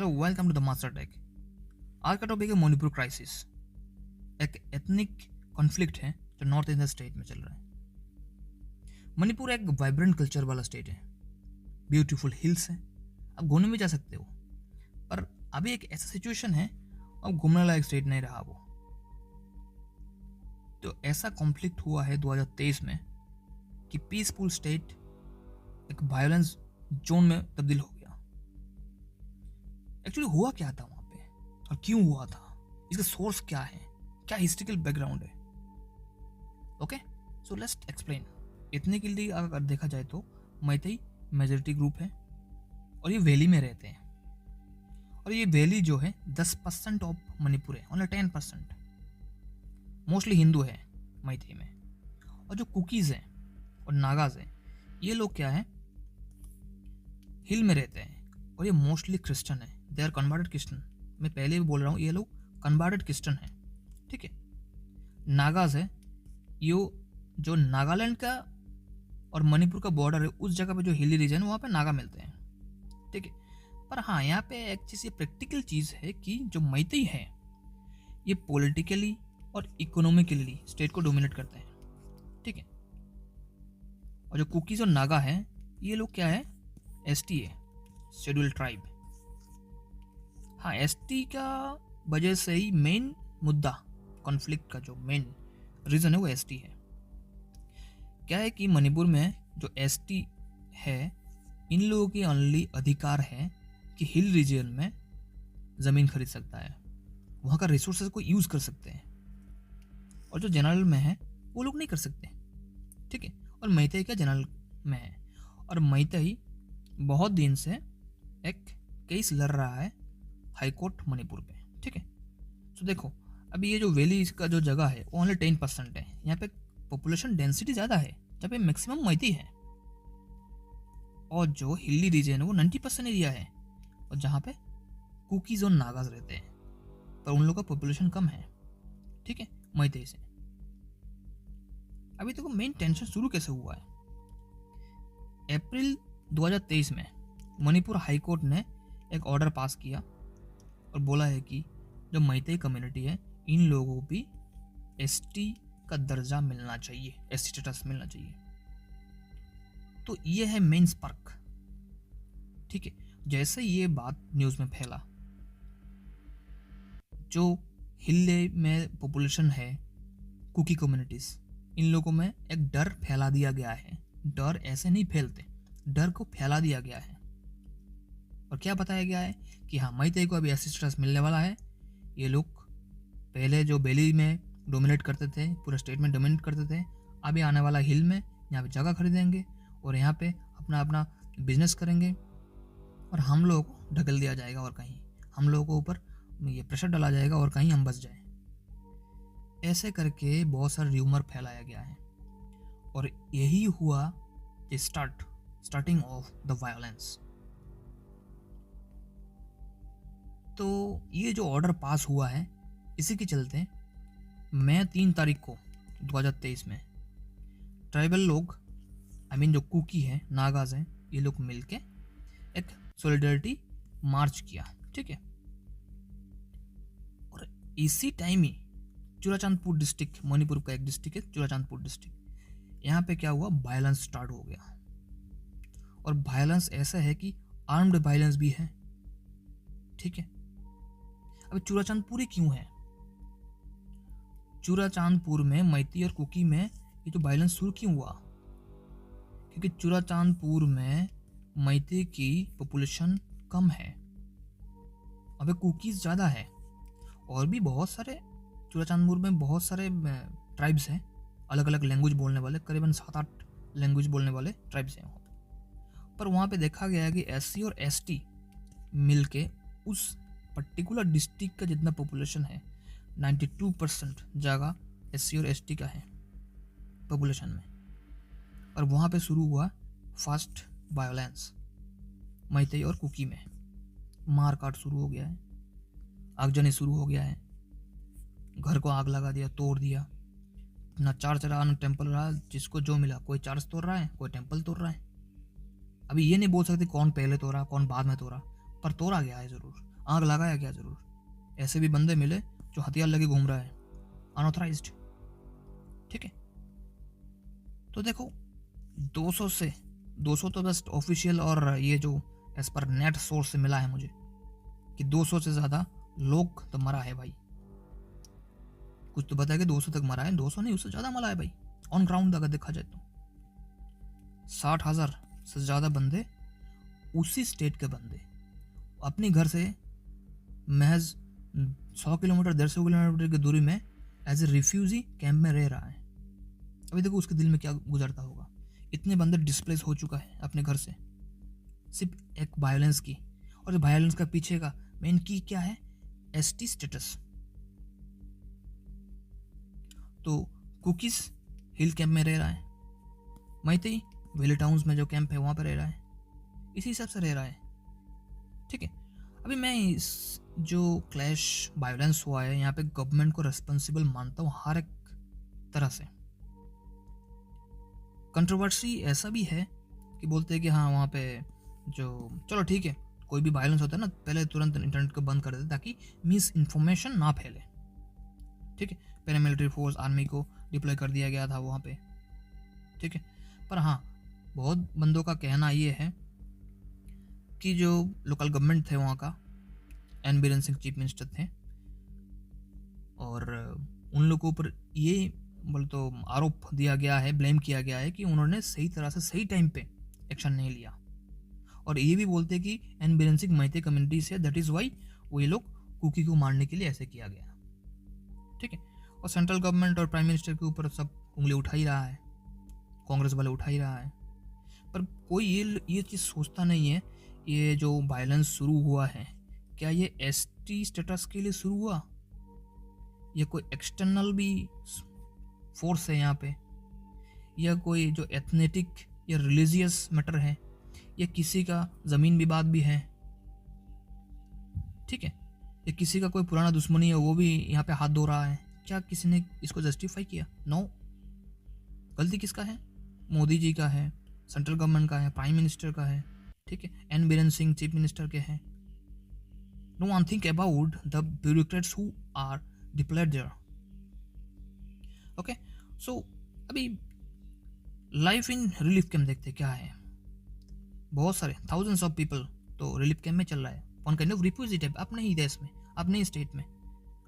Hello, welcome to the master tech. आज का topic है मणिपुर क्राइसिस। एक एथनिक कॉन्फ्लिक्ट है जो नॉर्थ ईस्ट स्टेट में चल रहा है। मणिपुर एक वाइब्रेंट कल्चर वाला स्टेट है, ब्यूटीफुल हिल्स है, आप घूमने भी जा सकते हो। पर अभी एक ऐसा सिचुएशन है, अब घूमने लायक स्टेट नहीं रहा वो। तो ऐसा कॉन्फ्लिक्ट हुआ है 2023 में कि पीसफुल स्टेट एक वायलेंस जोन में तब्दील हो गया। एक्चुअली हुआ क्या था वहां पे और क्यों हुआ था, इसका सोर्स क्या है, क्या हिस्ट्रिकल बैकग्राउंड है। Okay, so let's explain. इतने के लिए अगर देखा जाए तो मैतेई मेजोरिटी ग्रुप है और ये वैली में रहते हैं। और ये वैली जो है 10% ऑफ मणिपुर है, ओनली 10%। मोस्टली हिंदू है मैतेई में। और जो कुकीज़ हैं और नागाज हैं, ये लोग क्या है, हिल में रहते हैं और ये मोस्टली क्रिश्चियन है। They are converted Christian. मैं पहले भी बोल रहा हूँ, ये लोग कन्वर्टेड क्रिश्चियन हैं। ठीक है। नागाज है, ये जो नागालैंड का और मणिपुर का बॉर्डर है, उस जगह पे जो हिली रीजन है वहाँ पे नागा मिलते हैं। ठीक है। पर हाँ, यहाँ पे एक चीज़, ये प्रैक्टिकल चीज़ है कि जो मैतेई है ये पॉलिटिकली और इकोनॉमिकली स्टेट को डोमिनेट करते हैं। ठीक है। और जो कुकीज़ और नागा हैं, ये लोग क्या है, एसटी है, शेड्यूल्ड ट्राइब। हाँ, एसटी का वजह से ही मेन मुद्दा, कॉन्फ्लिक्ट का जो मेन रीज़न है वो एसटी है। क्या है कि मणिपुर में जो एसटी है, इन लोगों के ओनली अधिकार है कि हिल रीजन में ज़मीन खरीद सकता है, वहाँ का रिसोर्सेज को यूज़ कर सकते हैं। और जो जनरल में है वो लोग नहीं कर सकते। ठीक है। और मैतेई का जनरल में है। और मैतेई बहुत दिन से एक केस लड़ रहा है हाई कोर्ट मणिपुर पे। ठीक है। तो देखो, अभी ये जो वैली का जो जगह है वो ओनली 10% है। यहाँ पे पॉपुलेशन डेंसिटी ज़्यादा है, जहाँ पे मैक्सिमम मैतेई है। और जो हिली रीजन है वो 90% एरिया है, और जहाँ पे कुकीज़ और नागाज रहते हैं, पर उन लोगों का पॉपुलेशन कम है। ठीक है, मैतेई से। अभी देखो मेन टेंशन शुरू कैसे हुआ है। अप्रैल 2023 में मणिपुर हाई कोर्ट ने एक ऑर्डर पास किया और बोला है कि जो मैतेई कम्युनिटी है, इन लोगों को भी एसटी का दर्जा मिलना चाहिए, एसटी स्टेटस मिलना चाहिए। तो ये है मेन स्पार्क। ठीक है। जैसे ये बात न्यूज़ में फैला, जो हिल्ले में पॉपुलेशन है, कुकी कम्युनिटीज़, इन लोगों में एक डर फैला दिया गया है। डर ऐसे नहीं फैलते, डर को फैला दिया गया है। और क्या बताया गया है कि हाँ, मैतेई को अभी एसटी स्टेटस मिलने वाला है। ये लोग पहले जो वैली में डोमिनेट करते थे, पूरे स्टेट में डोमिनेट करते थे, अभी आने वाला हिल में यहाँ पे जगह खरीदेंगे और यहाँ पे अपना अपना बिजनेस करेंगे। और हम लोगों को ढकेल दिया जाएगा और कहीं, हम लोगों को ऊपर ये प्रेशर डाला जाएगा और कहीं हम बस जाए। ऐसे करके बहुत सारा र्यूमर फैलाया गया है। और यही हुआ स्टार्टिंग ऑफ द वायलेंस। तो ये जो ऑर्डर पास हुआ है, इसी के चलते मई 3 तारीख को 2023 में ट्राइबल लोग, जो कुकी हैं, नागाज हैं, ये लोग मिलके एक सॉलिडरिटी मार्च किया। ठीक है। और इसी टाइम ही चुराचांदपुर डिस्ट्रिक्ट, मणिपुर का एक डिस्ट्रिक्ट है चुराचांदपुर डिस्ट्रिक्ट, यहाँ पे क्या हुआ, वायलेंस स्टार्ट हो गया। और वायलेंस ऐसा है कि आर्म्ड वायलेंस भी है। ठीक है। अब चुराचांदपुर ही क्यों है? चुराचांदपुर में मैतेई और कुकी में ये जो वायलेंस शुरू क्यों हुआ? क्योंकि चुराचांदपुर में मैतेई की पॉपुलेशन कम है, अबे कुकीज़ ज़्यादा है। और भी बहुत सारे चुराचांदपुर में बहुत सारे ट्राइब्स हैं, अलग अलग लैंग्वेज बोलने वाले, करीबन 7-8 लैंग्वेज बोलने वाले ट्राइब्स हैं वहाँ पे। पर वहाँ पे देखा गया है कि एससी और एसटी मिलके उस पर्टिकुलर डिस्ट्रिक्ट का जितना पॉपुलेशन है, 92% जगह एससी और एसटी का है पॉपुलेशन में। और वहाँ पे शुरू हुआ फास्ट वायलेंस मैतेई और कुकी में। मार काट शुरू हो गया है, आगजनी शुरू हो गया है, घर को आग लगा दिया, तोड़ दिया। ना चर्च रहा ना टेम्पल रहा, जिसको जो मिला, कोई चर्च तोड़ रहा है, कोई टेम्पल तोड़ रहा है। अभी ये नहीं बोल सकते कौन पहले तोड़ा कौन बाद में तोड़ा, पर तोड़ा गया है ज़रूर। आग लगाया क्या जरूर? ऐसे भी बंदे मिले जो हथियार लेके घूम रहा है, अनऑथराइज्ड। ठीक है, तो देखो 200 तो बस ऑफिशियल और ये जो एज पर नेट सोर्स से मिला है मुझे कि 200 से ज़्यादा लोग तो मरा है भाई। कुछ तो बताया कि 200 तक मरा है, 200 नहीं, उससे ज़्यादा मरा है भाई ऑन ग्राउंड अगर देखा जाए तो। 60,000 से ज़्यादा बंदे, उसी स्टेट के बंदे अपने घर से महज 100 किलोमीटर 150 किलोमीटर की दूरी में एज ए रिफ्यूजी कैंप में रह रहा है। अभी देखो उसके दिल में क्या गुजरता होगा। इतने बंदे डिस्प्लेस हो चुका है अपने घर से सिर्फ एक वायलेंस की, और वायलेंस का पीछे का मेन की क्या है? ST status. तो कुकीज हिल कैंप में रह रहा है, मैतेई वेली टाउन्स में जो कैंप है वहाँ पर रह रहा है, इसी हिसाब से रह रहा है। ठीक है, अभी मैं इस जो क्लैश वायलेंस हुआ है यहाँ पे गवर्नमेंट को रिस्पॉन्सिबल मानता हूँ हर एक तरह से। कंट्रोवर्सी ऐसा भी है कि बोलते हैं कि हाँ वहाँ पे जो, चलो ठीक है, कोई भी वायलेंस होता है ना पहले तुरंत इंटरनेट को बंद कर देते ताकि मिस इन्फॉर्मेशन ना फैले। ठीक है, पैरामिलिट्री फोर्स आर्मी को डिप्लॉय कर दिया गया था वहाँ पे। ठीक है, पर हाँ बहुत बंदों का कहना ये है कि जो लोकल गवर्नमेंट थे वहाँ का, N Biren Singh chief minister थे, और उन लोगों पर ये बोल तो आरोप दिया गया है, ब्लेम किया गया है कि उन्होंने सही तरह से सही टाइम पे एक्शन नहीं लिया। और ये भी बोलते हैं कि एन बीरेन सिंह मैते कम्युनिटी से, दैट इज़ वाई वो ये लोग कुकी को मारने के लिए ऐसे किया गया। ठीक है, और सेंट्रल गवर्नमेंट और प्राइम मिनिस्टर के ऊपर सब उंगली उठा ही रहा है, कांग्रेस वाले उठा ही रहा है, पर कोई ये चीज़ सोचता नहीं है ये जो वायलेंस शुरू हुआ है क्या ये एसटी स्टेटस के लिए शुरू हुआ, या कोई एक्सटर्नल भी फोर्स है यहाँ पे, या कोई जो एथनेटिक या रिलीजियस मैटर है, या किसी का ज़मीन विवाद भी है। ठीक है, या किसी का कोई पुराना दुश्मनी है वो भी यहाँ पे हाथ धो रहा है। क्या किसी ने इसको जस्टिफाई किया? नो। गलती किसका है? मोदी जी का है, सेंट्रल गवर्नमेंट का है, प्राइम मिनिस्टर का है। ठीक है, N Biren Singh chief minister के हैं। No one think about the bureaucrats who are deployed there. Okay, so अभी लाइफ इन रिलीफ कैंप देखते क्या है। बहुत सारे थाउजेंड्स ऑफ पीपल तो रिलीफ कैंप में चल रहा है, one kind of refugee type, अपने ही देश में, अपने ही स्टेट में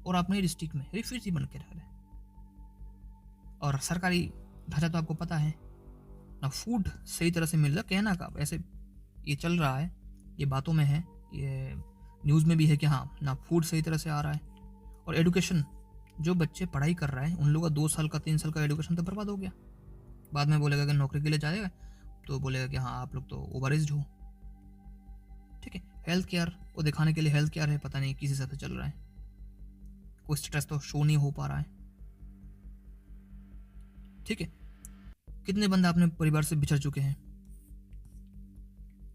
और अपने ही डिस्ट्रिक्ट में रिफ्यूजी बन के रह रहे हैं। और सरकारी ढांचा तो आपको पता है ना, फूड सही तरह से मिल रहा, कहना का ऐसे ये चल रहा है, ये बातों में है, ये न्यूज़ में भी है कि हाँ ना फूड सही तरह से आ रहा है। और एडुकेशन, जो बच्चे पढ़ाई कर रहे हैं उन लोगों का 2 साल का 3 साल का एडुकेशन तो बर्बाद हो गया। बाद में बोलेगा कि नौकरी के लिए जाएगा तो बोलेगा कि हाँ आप लोग तो ओवर एज्ड हो। ठीक है, हेल्थ केयर वो दिखाने के लिए हेल्थ केयर है, पता नहीं किस हिसाब से चल रहा है, कोई स्ट्रेस तो शो नहीं हो पा रहा है। ठीक है, कितने बंदे अपने परिवार से बिछड़ चुके हैं।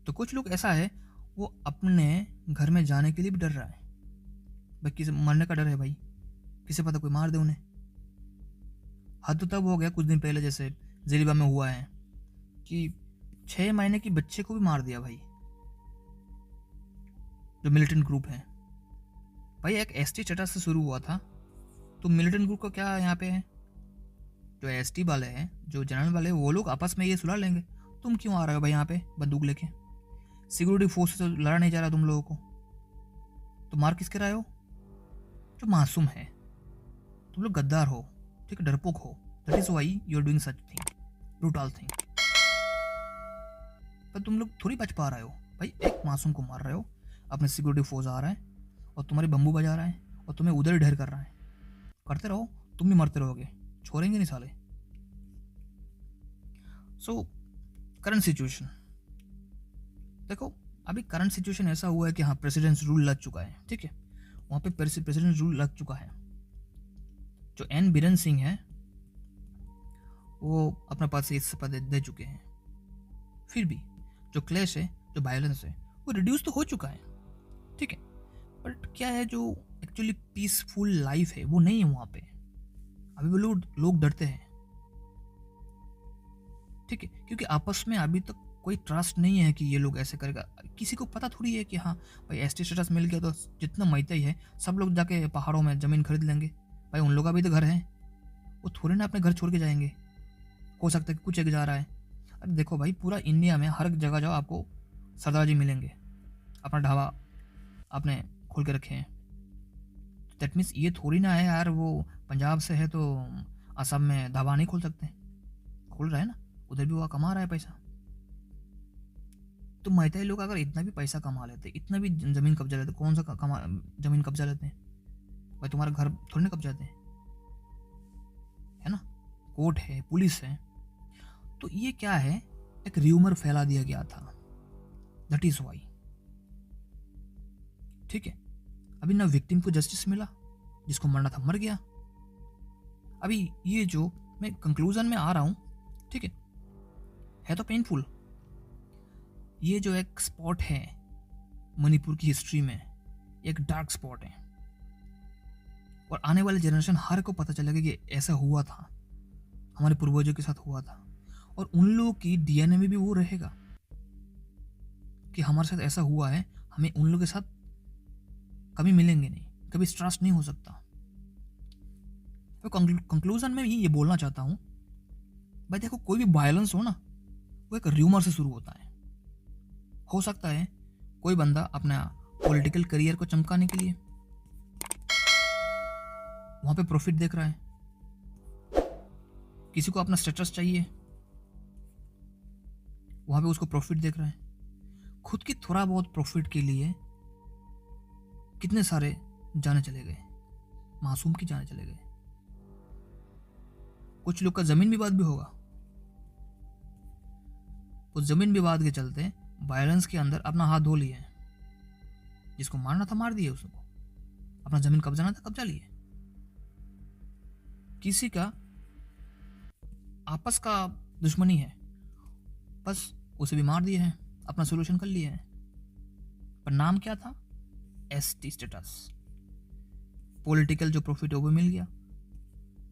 तो कुछ लोग ऐसा है वो अपने घर में जाने के लिए भी डर रहा है भाई, किसी मरने का डर है भाई, किसे पता कोई मार दे उन्हें। हद तो तब हो गया कुछ दिन पहले जैसे जिलीबा में हुआ है कि 6 महीने की बच्चे को भी मार दिया भाई, जो मिलिटेंट ग्रुप है भाई। एक एसटी स्टेटस से शुरू हुआ था, तो मिलिटेंट ग्रुप का क्या यहाँ पे है? जो एसटी वाले हैं, जो जनरल वाले, वो लोग आपस में ये सुलह लेंगे, तुम क्यों आ रहे हो भाई यहाँ पे बंदूक लेके? सिक्योरिटी फोर्स से लड़ा नहीं जा रहा तुम लोगों को, तो मार किसके रहे हो? जो मासूम है। तुम लोग गद्दार हो, ठीक है, डरपोक हो, that is why you are doing such thing, brutal thing. पर तुम लोग थोड़ी बच पा रहे हो भाई, एक मासूम को मार रहे हो, अपने सिक्योरिटी फोर्स आ रहा है और तुम्हारी बम्बू बजा रहा है और तुम्हें उधर ही ढेर कर रहा है। करते रहो, तुम भी मरते रहोगे, छोड़ेंगे नहीं साले। सो करंट सिचुएशन देखो, अभी करंट सिचुएशन ऐसा हुआ है कि हाँ प्रेसिडेंट रूल लग चुका है। ठीक है, वहाँ पे प्रेसिडेंट रूल लग चुका है। जो एन बीरेन सिंह है वो अपना पद से इस्तीफा दे चुके हैं। फिर भी जो क्लैश है, जो वायलेंस है, वो रिड्यूस तो हो चुका है। ठीक है, बट क्या है जो एक्चुअली पीसफुल लाइफ है वो नहीं है वहाँ पे। अभी भी लोग डरते हैं। ठीक है, क्योंकि आपस में अभी तक कोई ट्रस्ट नहीं है कि ये लोग ऐसे करेगा। किसी को पता थोड़ी है कि हाँ भाई एसटी स्टेटस मिल गया तो जितना मैतेई है सब लोग जाके पहाड़ों में ज़मीन खरीद लेंगे। भाई उन लोग का भी तो घर है, वो थोड़े ना अपने घर छोड़ के जाएंगे। हो सकता है कि कुछ एक जा रहा है। अरे देखो भाई, पूरा इंडिया में हर जगह जाओ आपको सरदार जी मिलेंगे, अपना ढाबा आपने खोल के रखे हैं। दैट मीन्स ये थोड़ी ना है यार वो पंजाब से है तो असम में ढाबा नहीं खोल सकते। खोल रहा है ना, उधर भी वो कमा रहा है पैसा। तो मैतेई लोग अगर इतना भी पैसा कमा लेते, इतना भी ज़मीन कब्जा लेते, कौन सा ज़मीन कब्जा लेते हैं भाई? तुम्हारा घर थोड़ी ना कब्जाते हैं, है ना? कोर्ट है, पुलिस है। तो ये क्या है, एक र्यूमर फैला दिया गया था, दैट इज वाई। ठीक है, अभी ना विक्टिम को जस्टिस मिला, जिसको मरना था मर गया। अभी ये जो मैं कंक्लूजन में आ रहा हूं, ठीक है तो पेनफुल। ये जो एक स्पॉट है मणिपुर की हिस्ट्री में, एक डार्क स्पॉट है, और आने वाले जनरेशन हर को पता चलेगा कि ऐसा हुआ था, हमारे पूर्वजों के साथ हुआ था। और उन लोगों की डीएनए में भी वो रहेगा कि हमारे साथ ऐसा हुआ है, हमें उन लोगों के साथ कभी मिलेंगे नहीं, कभी ट्रस्ट नहीं हो सकता। तो कंक्लूजन में ये बोलना चाहता हूँ भाई, देखो कोई भी वायलेंस हो ना, वो एक र्यूमर से शुरू होता है। हो सकता है कोई बंदा अपना पॉलिटिकल करियर को चमकाने के लिए वहां पे प्रॉफिट देख रहा है, किसी को अपना स्टेटस चाहिए, वहां पे उसको प्रॉफिट देख रहा है। खुद की थोड़ा बहुत प्रॉफिट के लिए कितने सारे जाने चले गए, मासूम की जाने चले गए। कुछ लोग का जमीन विवाद भी होगा, उस जमीन विवाद के चलते वायलेंस के अंदर अपना हाथ धो लिए, जिसको मारना था मार दिए, उसको अपना जमीन कब्जाना था कब्जा लिए। किसी का आपस का दुश्मनी है, बस उसे भी मार दिए हैं, अपना सोल्यूशन कर लिए हैं। पर नाम क्या था? ST status. पॉलिटिकल जो प्रॉफिट है वो भी मिल गया,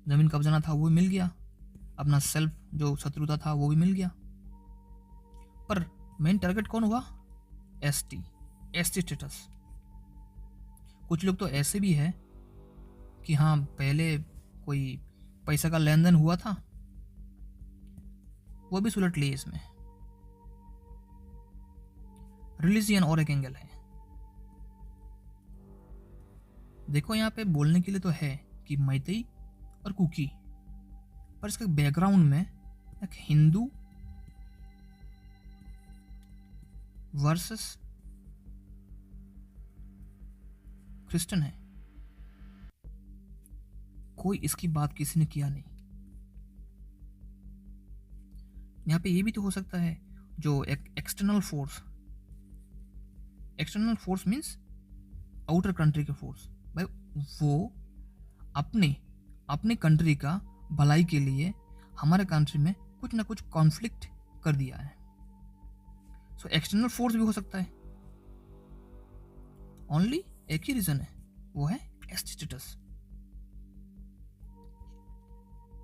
जमीन कब्जाना था वो भी मिल गया, अपना सेल्फ जो शत्रुता था वो भी मिल गया। पर मेन टारगेट कौन हुआ? ST status. कुछ लोग तो ऐसे भी है कि हाँ पहले कोई पैसा का लेन देन हुआ था, वो भी सुलट लिए इसमें। रिलीजियन और एक एंगल है। देखो यहाँ पे बोलने के लिए तो है कि मैतेई और कुकी, पर इसके बैकग्राउंड में एक हिंदू वर्सेस क्रिश्चियन है। कोई इसकी बात किसी ने किया नहीं। यहाँ पे ये भी तो हो सकता है जो एक external force means outer country के फोर्स, भाई वो अपने कंट्री का भलाई के लिए हमारे कंट्री में कुछ ना कुछ कॉन्फ्लिक्ट कर दिया है। सो एक्सटर्नल फोर्स भी हो सकता है। ओनली एक ही रीजन है, वो है एसटी स्टेटस।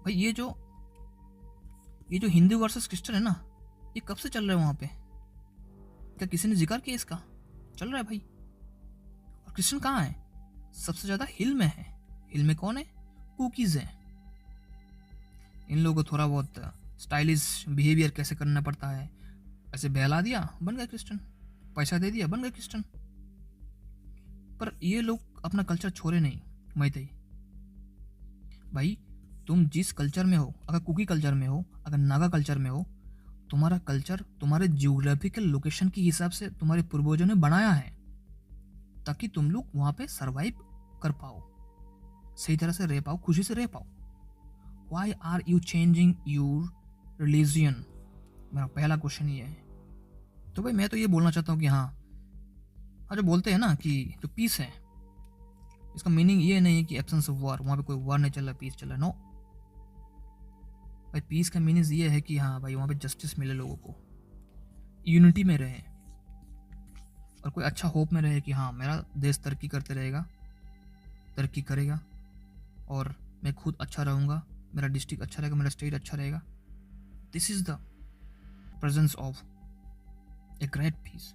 भाई ये जो हिंदू वर्सेस क्रिश्चियन है ना, ये कब से चल रहा है वहां पे? क्या किसी ने जिक्र किया इसका? चल रहा है भाई। और क्रिश्चियन कहाँ है? सबसे ज्यादा हिल में है। हिल में कौन है? कुकीज है। इन लोगों को थोड़ा बहुत स्टाइलिश बिहेवियर कैसे करना पड़ता है, ऐसे बहला दिया बन गए क्रिश्चियन, पैसा दे दिया बन गए क्रिश्चियन। पर ये लोग अपना कल्चर छोड़े नहीं। मैतेई भाई, तुम जिस कल्चर में हो, अगर कुकी कल्चर में हो, अगर नागा कल्चर में हो, तुम्हारा कल्चर तुम्हारे जियोग्राफिकल लोकेशन के हिसाब से तुम्हारे पूर्वजों ने बनाया है, ताकि तुम लोग वहां पे सरवाइव कर पाओ, सही तरह से रह पाओ, खुशी से रह पाओ। Why are you changing your religion? मेरा पहला क्वेश्चन ये है। तो भाई मैं तो ये बोलना चाहता हूँ कि हाँ जो बोलते हैं ना कि जो पीस है, इसका मीनिंग ये नहीं है कि एब्सेंस ऑफ वॉर, वहाँ पे कोई वॉर नहीं चल रहा, पीस चल रहा, नो भाई। पीस का मीनिंग ये है कि हाँ भाई वहाँ पे जस्टिस मिले, लोगों को यूनिटी में रहे, और कोई अच्छा होप में रहे कि हाँ मेरा देश तरक्की करते रहेगा, तरक्की करेगा, और मैं खुद अच्छा रहूँगा, मेरा डिस्ट्रिक्ट अच्छा रहेगा, मेरा स्टेट अच्छा रहेगा। This is the presence of A great piece.